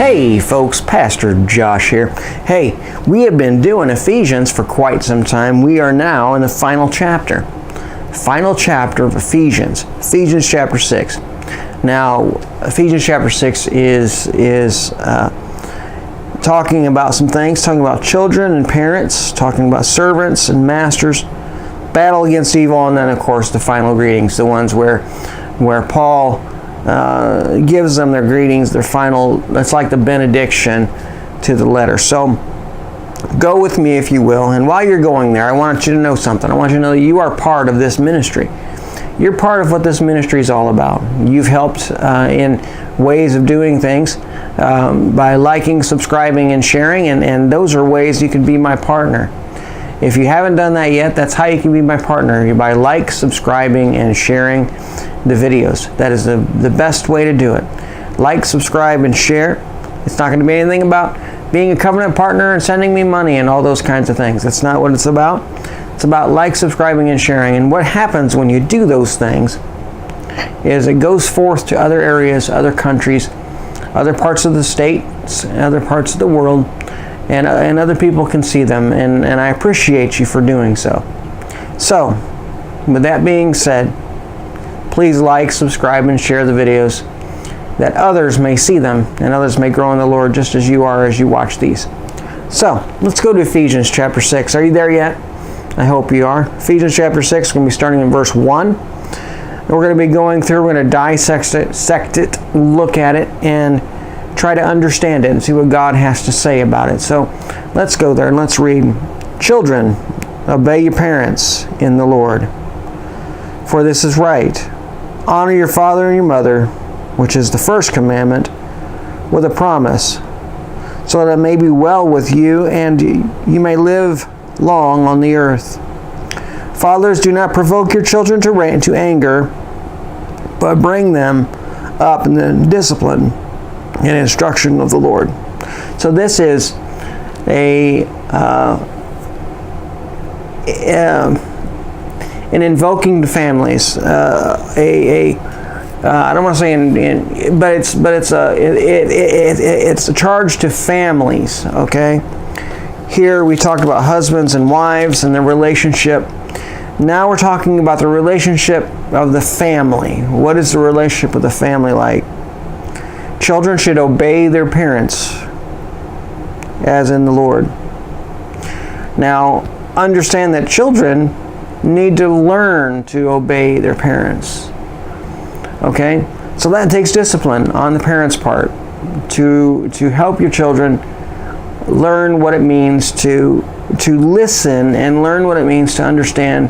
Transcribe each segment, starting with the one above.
Hey folks, Pastor Josh here. Hey, we have been doing Ephesians for quite some time. We are now in the final chapter. Final chapter of Ephesians. Ephesians chapter 6. Now, Ephesians chapter 6 is talking about some things, talking about children and parents, talking about servants and masters, battle against evil, and then of course the final greetings, the ones where Paul gives them their greetings, their final, that's like the benediction to the letter. So go with me if you will, and while you're going there, I want you to know something. I want you to know that you are part of this ministry. You're part of what this ministry is all about. You've helped in ways of doing things by liking, subscribing, and sharing, and those are ways you can be my partner. If you haven't done that yet, that's how you can be my partner, by subscribing, and sharing the videos. That is the best way to do it. Like, subscribe, and share. It's not going to be anything about being a covenant partner and sending me money and all those kinds of things. That's not what it's about. It's about subscribing, and sharing. And what happens when you do those things is it goes forth to other areas, other countries, other parts of the states, other parts of the world, and other people can see them, and I appreciate you for doing so. So, with that being said, please like, subscribe, and share the videos that others may see them and others may grow in the Lord just as you are as you watch these. So, let's go to Ephesians chapter 6. Are you there yet? I hope you are. Ephesians chapter 6, we're going to be starting in verse 1. And we're going to be going through, we're going to dissect it, look at it, and try to understand it and see what God has to say about it. So let's go there and let's read. Children, obey your parents in the Lord, for this is right. Honor your father and your mother, which is the first commandment, with a promise, so that it may be well with you and you may live long on the earth. Fathers, do not provoke your children to anger, but bring them up in the discipline and instruction of the Lord. So this is an invoking to families. I don't want to say but it's a charge to families. Okay. Here we talked about husbands and wives and their relationship. Now we're talking about the relationship of the family. What is the relationship of the family like? Children should obey their parents as in the Lord. Now, understand that children need to learn to obey their parents. Okay? So that takes discipline on the parents' part to help your children learn what it means to listen and learn what it means to understand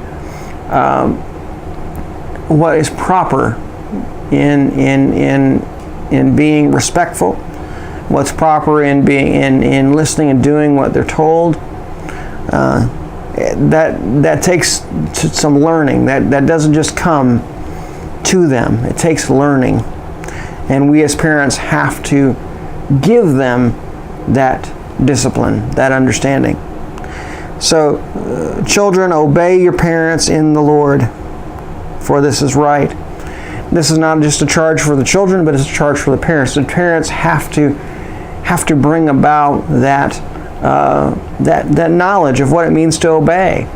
what is proper in being respectful, what's proper in being in listening and doing what they're told. That takes some learning. That doesn't just come to them. It takes learning, and we as parents have to give them that discipline, that understanding. So, children, obey your parents in the Lord, for this is right. This is not just a charge for the children, but it's a charge for the parents. The parents have to bring about that knowledge of what it means to obey,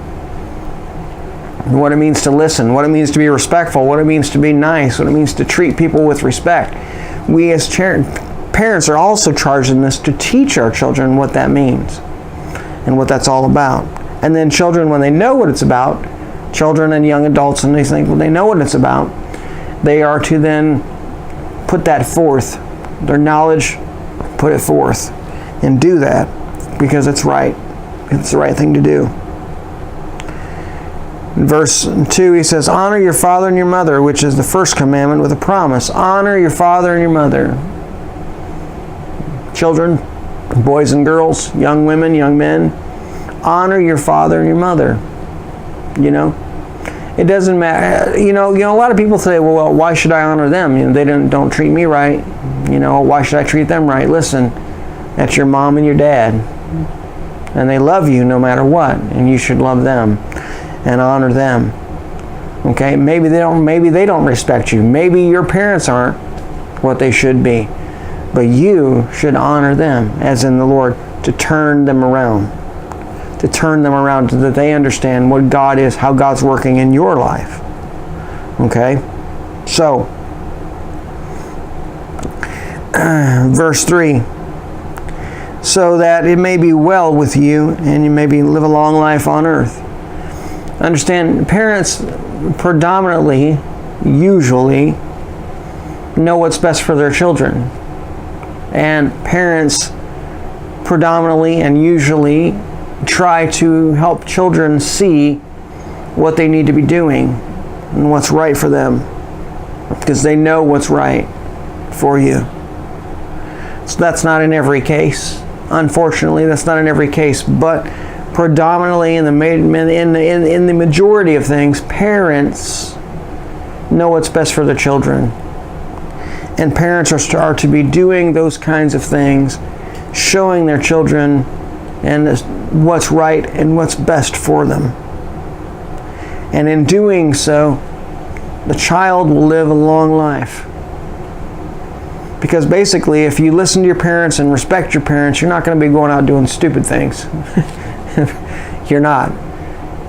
what it means to listen, what it means to be respectful, what it means to be nice, what it means to treat people with respect. We as parents are also charged in this to teach our children what that means and what that's all about. And then children, when they know what it's about, children and young adults and these things, when they know what it's about, they are to then put that forth, their knowledge, put it forth, and do that because it's right. It's the right thing to do. In verse 2, he says, honor your father and your mother, which is the first commandment with a promise. Honor your father and your mother. Children, boys and girls, young women, young men, honor your father and your mother. You know, it doesn't matter. You know, a lot of people say, well, why should I honor them? You know, they don't treat me right. You know, why should I treat them right? Listen, that's your mom and your dad, and they love you no matter what, and you should love them and honor them. Okay, maybe they don't respect you. Maybe your parents aren't what they should be. But you should honor them, as in the Lord, to turn them around. To turn them around so that they understand what God is, how God's working in your life. Okay? So, verse 3. So that it may be well with you and you may live a long life on earth. Understand, parents predominantly, usually, know what's best for their children. And parents predominantly and usually try to help children see what they need to be doing and what's right for them, because they know what's right for you. So that's not in every case. Unfortunately, that's not in every case, but predominantly in the majority of things, parents know what's best for their children. And parents are to be doing those kinds of things, showing their children and what's right and what's best for them. And in doing so, the child will live a long life. Because basically, if you listen to your parents and respect your parents, you're not going to be going out doing stupid things. You're not.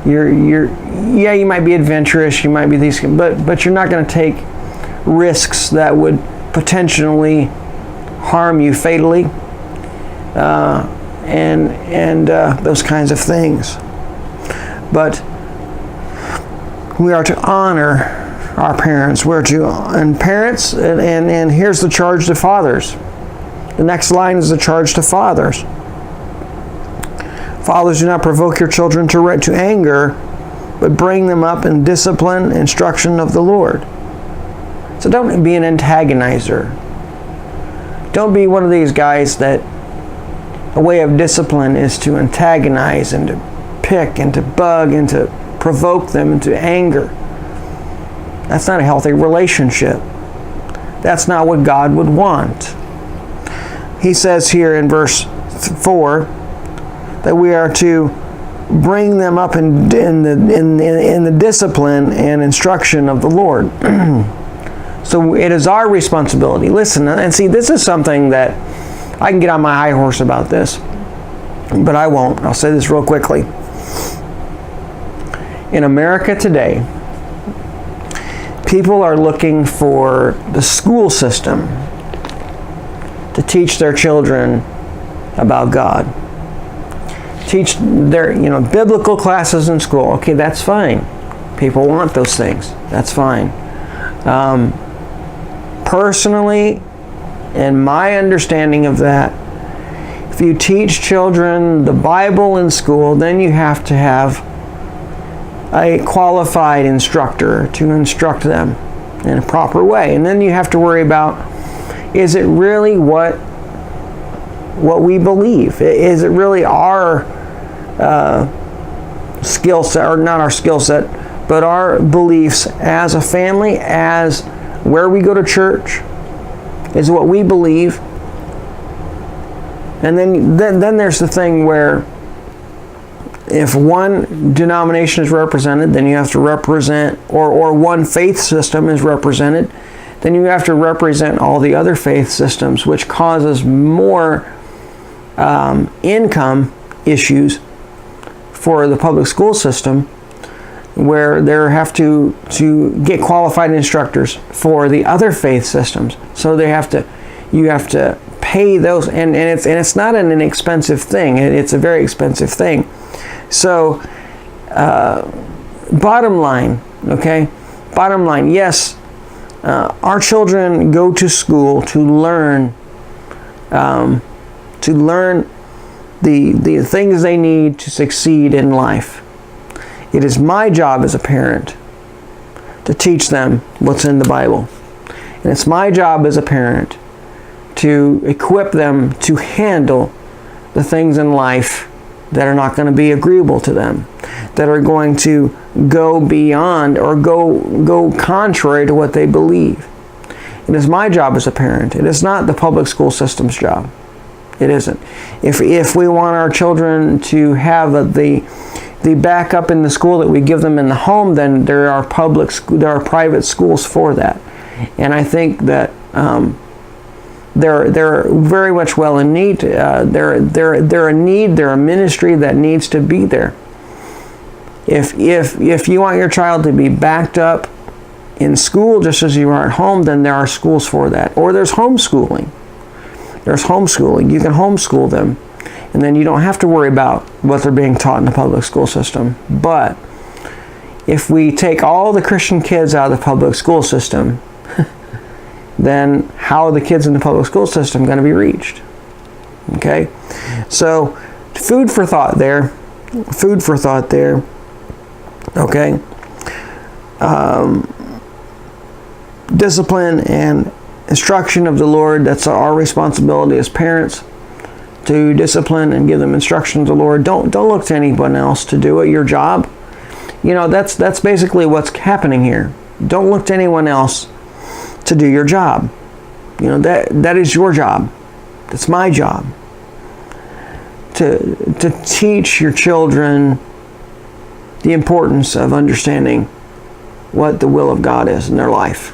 You might be adventurous, you might be these, but you're not going to take risks that would potentially harm you fatally, and those kinds of things. But we are to honor our parents. And here's the charge to fathers. The next line is the charge to fathers. Fathers, do not provoke your children to anger, but bring them up in discipline, instruction of the Lord. So don't be an antagonizer. Don't be one of these guys that a way of discipline is to antagonize and to pick and to bug and to provoke them into anger. That's not a healthy relationship. That's not what God would want. He says here in verse 4 that we are to bring them up in the discipline and instruction of the Lord. So it is our responsibility. Listen, and see, this is something that I can get on my high horse about this, but I won't. I'll say this real quickly. In America today, people are looking for the school system to teach their children about God. Teach their, biblical classes in school. Okay, that's fine. People want those things. That's fine. Personally, and my understanding of that, if you teach children the Bible in school, then you have to have a qualified instructor to instruct them in a proper way. And then you have to worry about, is it really what we believe? Is it really our skill set, or not our skill set, but our beliefs as a family, as where we go to church, is what we believe? And then there's the thing where if one denomination is represented, then you have to represent, or one faith system is represented, then you have to represent all the other faith systems, which causes more income issues for the public school system, where they have to get qualified instructors for the other faith systems. So you have to pay those, and it's not an inexpensive thing. It's a very expensive thing. So, bottom line, yes, our children go to school to learn the things they need to succeed in life. It is my job as a parent to teach them what's in the Bible. And it's my job as a parent to equip them to handle the things in life that are not going to be agreeable to them, that are going to go beyond or go contrary to what they believe. It is my job as a parent. It is not the public school system's job. It isn't. If we want our children to have the backup in the school that we give them in the home, then there are private schools for that. And I think that They're very much well in need. They're a need. They're a ministry that needs to be there. If you want your child to be backed up in school just as you are at home, then there are schools for that. Or there's homeschooling. There's homeschooling. You can homeschool them, and then you don't have to worry about what they're being taught in the public school system. But if we take all the Christian kids out of the public school system, then how are the kids in the public school system going to be reached? Okay? So, food for thought there. Food for thought there. Okay? Discipline and instruction of the Lord, that's our responsibility as parents, to discipline and give them instruction of the Lord. Don't look to anyone else to do it. Your job. You know, that's basically what's happening here. Don't look to anyone else to do your job. You know, that is your job. That's my job. To teach your children the importance of understanding what the will of God is in their life.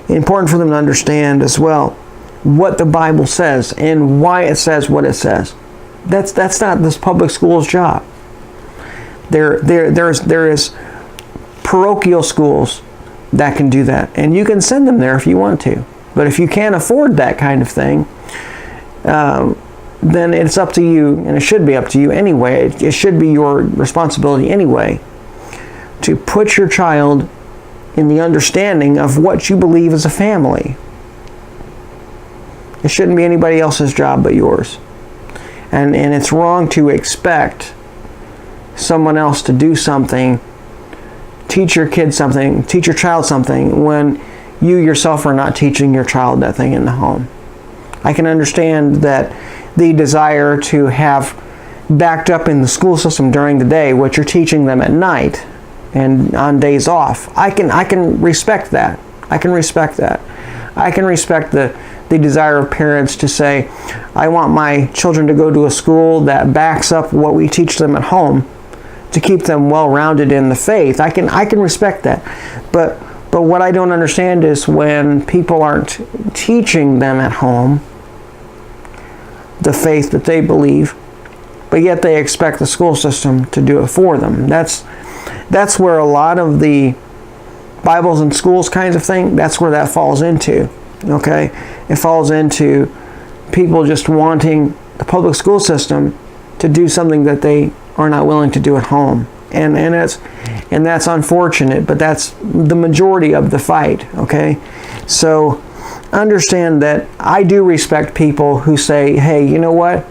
It's important for them to understand as well what the Bible says and why it says what it says. That's not this public school's job. There is parochial schools that can do that, and you can send them there if you want to. But if you can't afford that kind of thing, then it's up to you, and it should be up to you anyway. It should be your responsibility anyway to put your child in the understanding of what you believe as a family. It shouldn't be anybody else's job but yours. And it's wrong to expect someone else to do something, teach your kid something, teach your child something, when you yourself are not teaching your child that thing in the home. I can understand that the desire to have backed up in the school system during the day what you're teaching them at night and on days off. I can respect that. I can respect that. I can respect the desire of parents to say, I want my children to go to a school that backs up what we teach them at home to keep them well-rounded in the faith. I can respect that. But what I don't understand is when people aren't teaching them at home the faith that they believe, but yet they expect the school system to do it for them. That's where a lot of the Bibles in schools kinds of thing, that's where that falls into. Okay? It falls into people just wanting the public school system to do something that they are not willing to do at home. And that's unfortunate, but that's the majority of the fight. Okay? So understand that I do respect people who say, hey, you know what?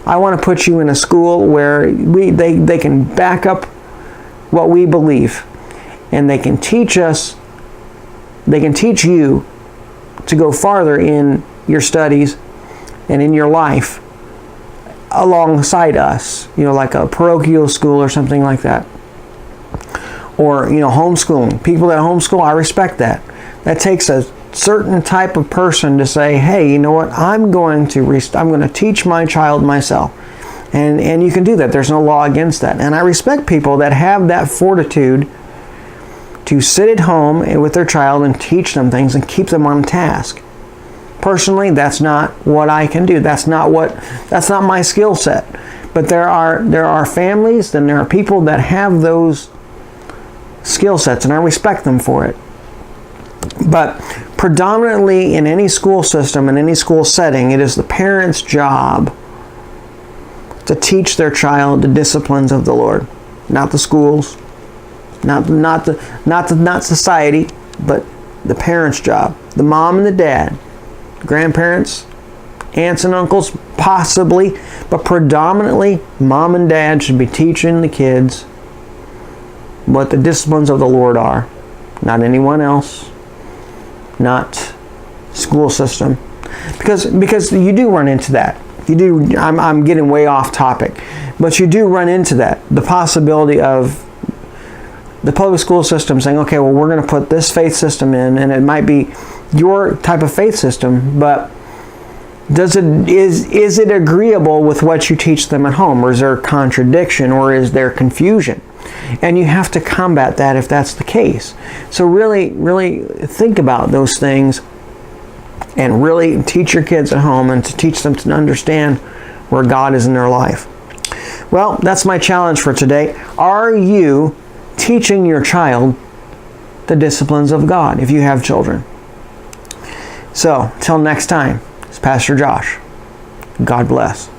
I want to put you in a school where they can back up what we believe, and they can teach us, they can teach you to go farther in your studies and in your life alongside us, you know, like a parochial school or something like that. Or, you know, homeschooling. People that homeschool, I respect that. That takes a certain type of person to say, hey, you know what, I'm going to teach my child myself. And you can do that. There's no law against that. And I respect people that have that fortitude to sit at home with their child and teach them things and keep them on task. Personally, that's not what I can do. That's not my skill set. But there are families, and there are people that have those skill sets, and I respect them for it. But predominantly in any school system, in any school setting, it is the parent's job to teach their child the disciplines of the Lord, not the schools, not society, but the parent's job, the mom and the dad, the grandparents, aunts and uncles, possibly, but predominantly mom and dad should be teaching the kids what the disciplines of the Lord are, not anyone else, not school system, because you do run into that. You do. I'm getting way off topic, but you do run into that. The possibility of the public school system saying, okay, well, we're going to put this faith system in, and it might be your type of faith system, but is it agreeable with what you teach them at home, or is there contradiction, or is there confusion? And you have to combat that if that's the case. So really, really think about those things and really teach your kids at home and to teach them to understand where God is in their life. Well, that's my challenge for today. Are you teaching your child the disciplines of God if you have children? So, till next time, it's Pastor Josh. God bless.